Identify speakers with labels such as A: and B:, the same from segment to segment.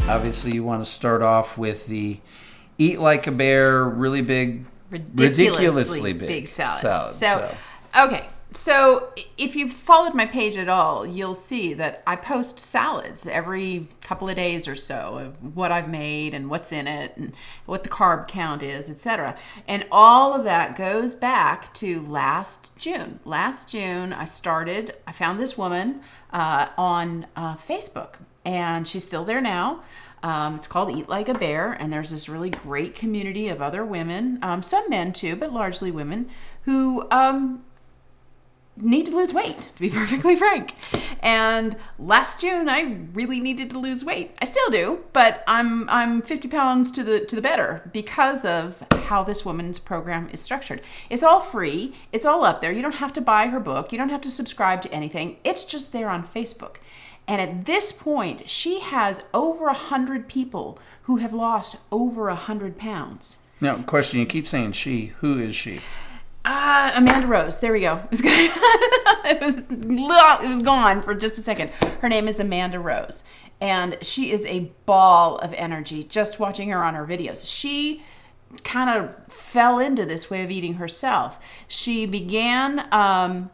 A: Obviously, you want to start off with the Eat Like a Bear, really big, ridiculously big
B: salad. Okay. So if you've followed my page at all, you'll see that I post salads every couple of days or so of what I've made and what's in it and what the carb count is, etc. And all of that goes back to last June. Last June, I found this woman on Facebook, and she's still there now. It's called Eat Like a Bear, and there's this really great community of other women, some men too, but largely women, who need to lose weight, to be perfectly frank. And last June, I really needed to lose weight. I still do, but I'm 50 pounds to the better because of how this woman's program is structured. It's all free. It's all up there. You don't have to buy her book. You don't have to subscribe to anything. It's just there on Facebook. And at this point, she has over 100 people who have lost over 100 pounds.
A: Now, question, you keep saying she. Who is she?
B: Amanda Rose. There we go. It was gone for just a second. Her name is Amanda Rose, and she is a ball of energy. Just watching her on her videos, she kind of fell into this way of eating herself. She began, I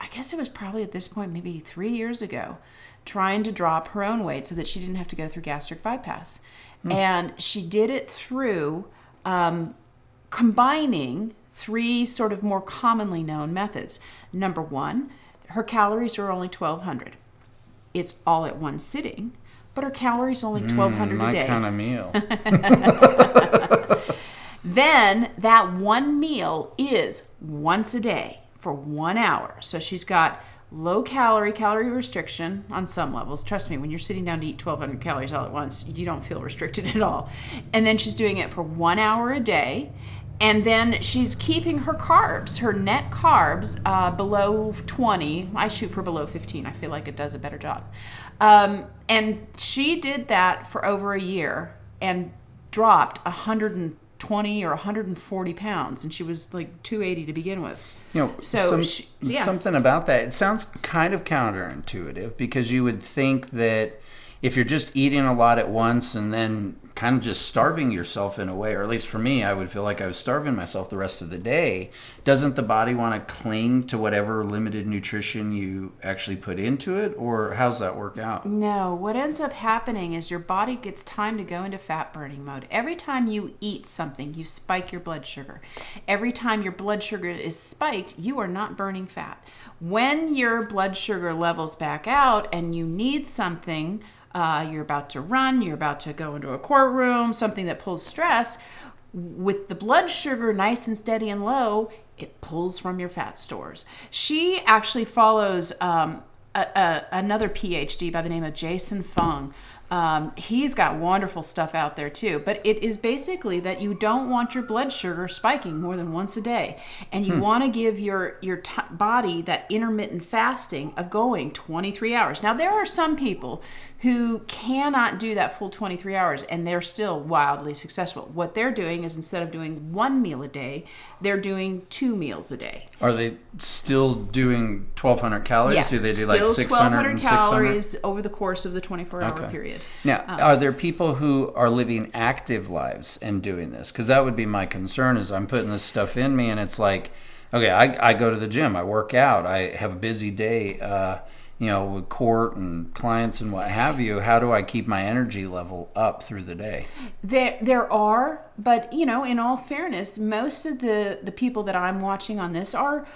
B: guess it was probably at this point maybe 3 years ago, trying to drop her own weight so that she didn't have to go through gastric bypass, and she did it through combining 3 sort of more commonly known methods. Number 1, her calories are only 1,200. It's all at one sitting, but her calories only 1,200 a day.
A: My kind of meal.
B: Then that one meal is once a day for 1 hour. So she's got low calorie restriction on some levels. Trust me, when you're sitting down to eat 1,200 calories all at once, you don't feel restricted at all. And then she's doing it for 1 hour a day. And then she's keeping her carbs, her net carbs, below 20. I shoot for below 15. I feel like it does a better job. And she did that for over a year and dropped 120 or 140 pounds. And she was like 280 to begin with.
A: Something about that. It sounds kind of counterintuitive, because you would think that if you're just eating a lot at once and then kind of just starving yourself in a way, or at least for me, I would feel like I was starving myself the rest of the day. Doesn't the body want to cling to whatever limited nutrition you actually put into it, or how's that work out?
B: No, what ends up happening is your body gets time to go into fat burning mode. Every time you eat something, you spike your blood sugar. Every time your blood sugar is spiked, you are not burning fat. When your blood sugar levels back out and you need something, you're about to run, you're about to go into a courtroom, something that pulls stress, with the blood sugar nice and steady and low, it pulls from your fat stores. She actually follows another PhD by the name of Jason Fung. He's got wonderful stuff out there too, but it is basically that you don't want your blood sugar spiking more than once a day, and you want to give your body that intermittent fasting of going 23 hours. Now, there are some people who cannot do that full 23 hours, and they're still wildly successful. What they're doing is, instead of doing 1 meal a day, they're doing 2 meals a day.
A: Are they still doing 1,200 calories?
B: Yeah,
A: do they do
B: still
A: like 600 and 600
B: calories over the course of the 24-hour period.
A: Now, are there people who are living active lives and doing this? Because that would be my concern, is I'm putting this stuff in me, and it's like, okay, I go to the gym, I work out, I have a busy day, with court and clients and what have you. How do I keep my energy level up through the day?
B: There are, but in all fairness, most of the people that I'm watching on this are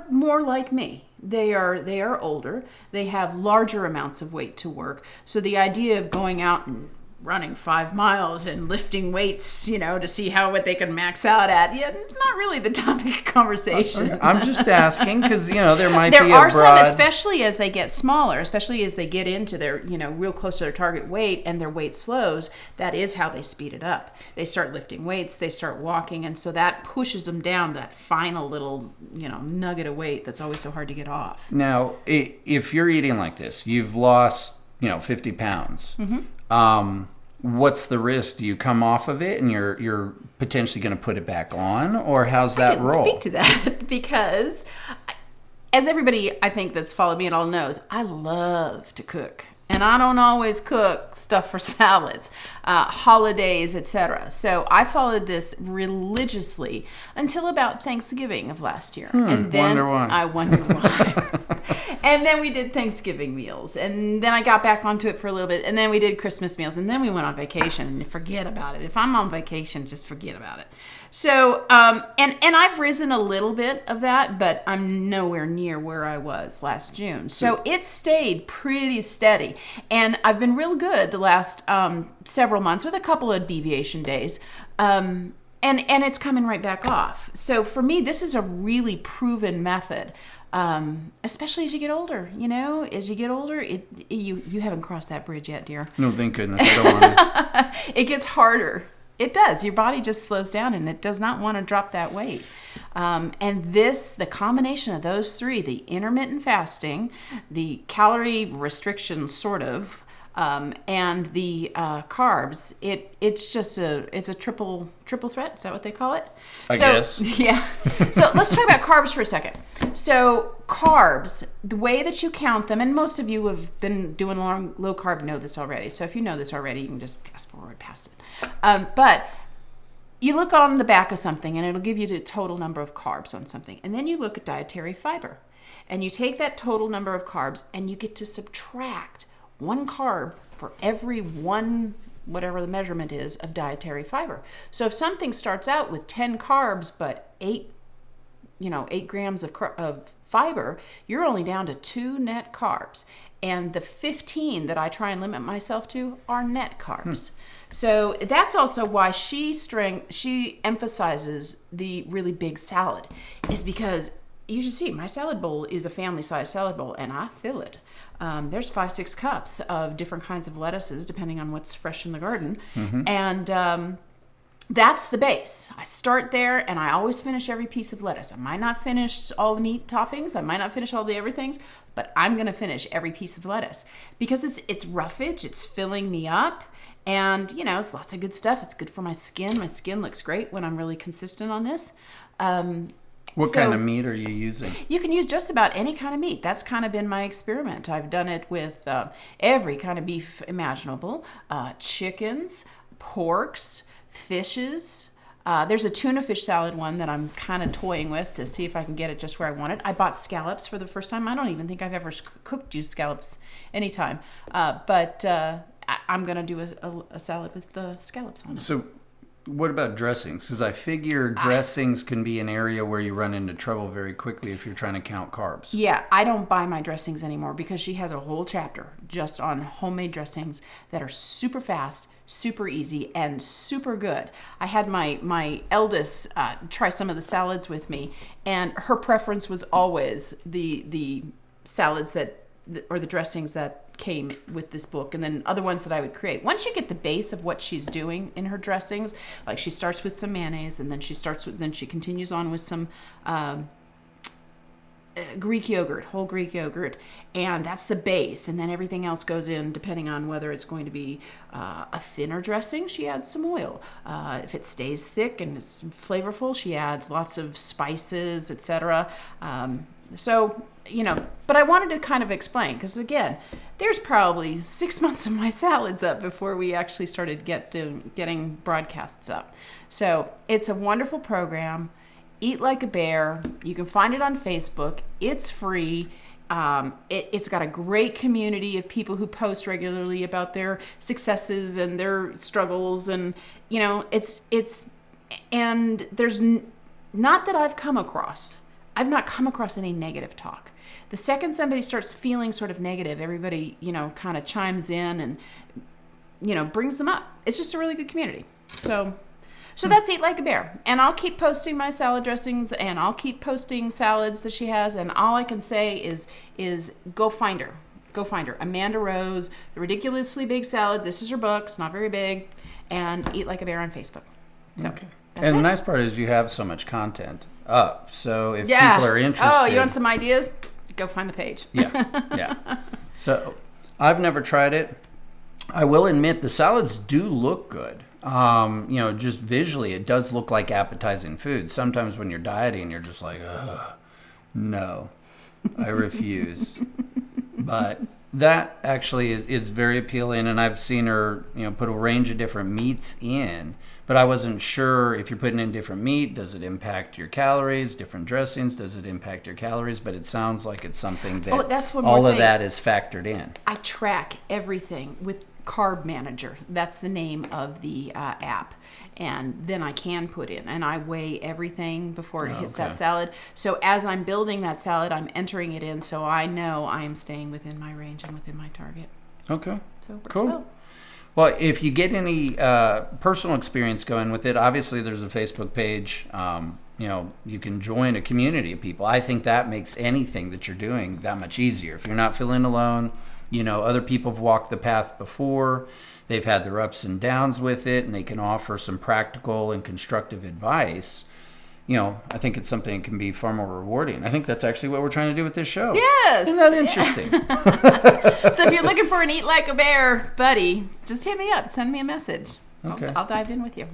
B: more like me. They are older. They have larger amounts of weight to work. So the idea of going out and running 5 miles and lifting weights, to see what they can max out at, it's not really the topic of conversation.
A: I'm just asking because, there might
B: there
A: be a
B: are
A: broad...
B: some, especially as they get smaller, especially as they get into their, real close to their target weight and their weight slows, that is how they speed it up. They start lifting weights, they start walking, and so that pushes them down that final little, nugget of weight that's always so hard to get off.
A: Now, if you're eating like this, you've lost, 50 pounds. Mm-hmm. What's the risk? Do you come off of it and you're potentially going to put it back on, or how's that roll?
B: I can speak to that because, as everybody I think that's followed me at all knows, I love to cook. And I don't always cook stuff for salads, holidays, etc. So I followed this religiously until about Thanksgiving of last year. And then
A: wonder why.
B: I wonder why. And then we did Thanksgiving meals. And then I got back onto it for a little bit. And then we did Christmas meals. And then we went on vacation. And forget about it. If I'm on vacation, just forget about it. So, and I've risen a little bit of that, but I'm nowhere near where I was last June. So it stayed pretty steady. And I've been real good the last several months with a couple of deviation days. And it's coming right back off. So for me, this is a really proven method, especially as you get older. You know, as you get older, you haven't crossed that bridge yet, dear.
A: No, thank goodness. I don't want to.
B: It gets harder. It does. Your body just slows down and it does not want to drop that weight. And the combination of those three, the intermittent fasting, the calorie restriction sort of, and the carbs, it's a triple threat. Is that what they call it?
A: I guess.
B: Yeah. So let's talk about carbs for a second. So carbs, the way that you count them, and most of you have been doing low carb know this already. So if you know this already, you can just fast forward past it. But you look on the back of something and it'll give you the total number of carbs on something. And then you look at dietary fiber. And you take that total number of carbs and you get to subtract 1 carb for every 1, whatever the measurement is, of dietary fiber. So if something starts out with 10 carbs but 8 grams of fiber, you're only down to 2 net carbs. And the 15 that I try and limit myself to are net carbs. So that's also why she emphasizes the really big salad, is because you should see my salad bowl is a family-sized salad bowl, and I fill it. There's 5-6 cups of different kinds of lettuces, depending on what's fresh in the garden. And that's the base. I start there, and I always finish every piece of lettuce. I might not finish all the meat toppings. I might not finish all the everythings, but I'm going to finish every piece of lettuce because it's roughage. It's filling me up. And, it's lots of good stuff. It's good for my skin. My skin looks great when I'm really consistent on this.
A: What kind of meat are you using?
B: You can use just about any kind of meat. That's kind of been my experiment. I've done it with every kind of beef imaginable, chickens, porks, fishes. There's a tuna fish salad one that I'm kind of toying with to see if I can get it just where I want it. I bought scallops for the first time. I don't even think I've ever cooked used scallops anytime. But I'm going to do a salad with the scallops on it.
A: So what about dressings? Because I figure dressings can be an area where you run into trouble very quickly if you're trying to count carbs.
B: Yeah, I don't buy my dressings anymore because she has a whole chapter just on homemade dressings that are super fast, super easy, and super good. I had my eldest try some of the salads with me, and her preference was always the salads or the dressings that came with this book, and then other ones that I would create. Once you get the base of what she's doing in her dressings, like she starts with some mayonnaise, and then she continues on with some Greek yogurt, whole Greek yogurt, and that's the base, and then everything else goes in depending on whether it's going to be a thinner dressing. She adds some oil. If it stays thick and it's flavorful, she adds lots of spices, etc. But I wanted to kind of explain, because again, there's probably 6 months of my salads up before we actually started getting broadcasts up. So it's a wonderful program. Eat Like a Bear. You can find it on Facebook. It's free. It's got a great community of people who post regularly about their successes and their struggles, and and there's not that I've not come across any negative talk. The second somebody starts feeling sort of negative, everybody, kind of chimes in and, brings them up. It's just a really good community. So that's Eat Like a Bear. And I'll keep posting my salad dressings, and I'll keep posting salads that she has. And all I can say is go find her. Go find her. Amanda Rose, The Ridiculously Big Salad. This is her book. It's not very big. And Eat Like a Bear on Facebook. So,
A: okay. And the nice part is you have so much content up. So if people are interested.
B: Oh, you want some ideas? Go find the page.
A: Yeah. So I've never tried it. I will admit the salads do look good. Just visually, it does look like appetizing food. Sometimes when you're dieting, you're just like, no, I refuse. But That actually is very appealing, and I've seen her, put a range of different meats in, but I wasn't sure if you're putting in different meat, does it impact your calories? Different dressings, does it impact your calories? But it sounds like it's something that
B: that's one
A: all
B: more
A: of
B: thing.
A: that is factored in.
B: I track everything with Carb Manager. That's the name of the app. And then I can put in, and I weigh everything before it hits that salad. So as I'm building that salad, I'm entering it in, so I know I am staying within my range and within my target.
A: Okay.
B: So
A: cool. Well, if you get any personal experience going with it, obviously there's a Facebook page. You can join a community of people. I think that makes anything that you're doing that much easier. If you're not feeling alone, other people have walked the path before. They've had their ups and downs with it, and they can offer some practical and constructive advice. I think it's something that can be far more rewarding. I think that's actually what we're trying to do with this show.
B: Yes.
A: Isn't that interesting?
B: So if you're looking for an Eat Like a Bear buddy, just hit me up. Send me a message.
A: Okay.
B: I'll dive in with you.